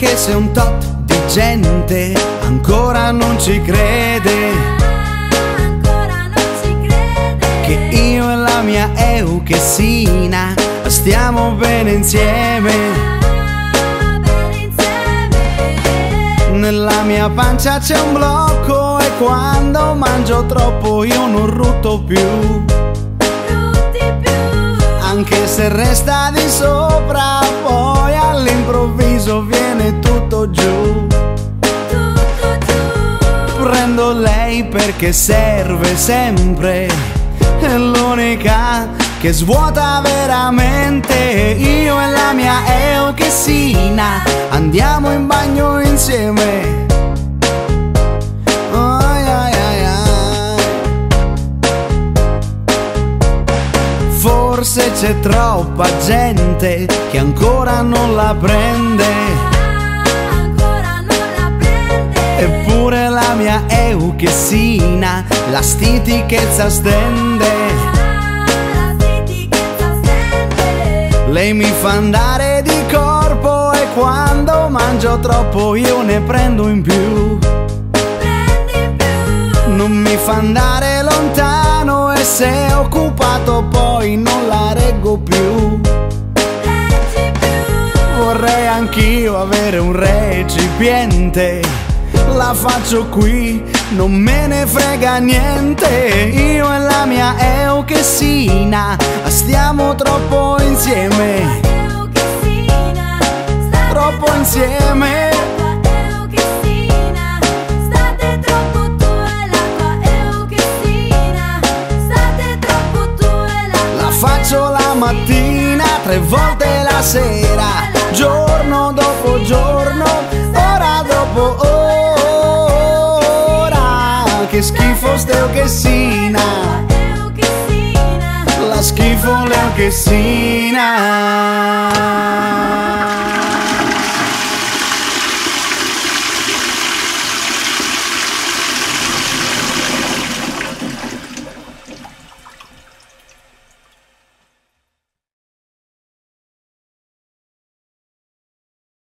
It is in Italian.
anche se un tot di gente ancora non ci crede che io e la mia Euchesina stiamo bene insieme. Nella mia pancia c'è un blocco e quando mangio troppo io non rutto più. Anche se resta di sopra, poi all'improvviso viene tutto giù. Prendo lei perché serve sempre, è l'unica che svuota veramente. Io e la mia Euchesina andiamo in bagno insieme. Ai ai ai ai. Forse c'è troppa gente che ancora non la prende, eppure la mia Euchesina la stitichezza stende. Lei mi fa andare di corpo e quando mangio troppo io ne prendo in più. Non mi fa andare lontano e se è occupato poi non la reggo più. Vorrei anch'io avere un recipiente, la faccio qui, non me ne frega niente. Io e la mia Euchesina stiamo troppo insieme, troppo insieme. State troppo tu e la tua Euchesina, state troppo tu e la tua. La faccio la mattina, 3 volte la sera, giorno dopo giorno, ora dopo ora. Che schifo sta Euchesina, la schifo l'Euchesina.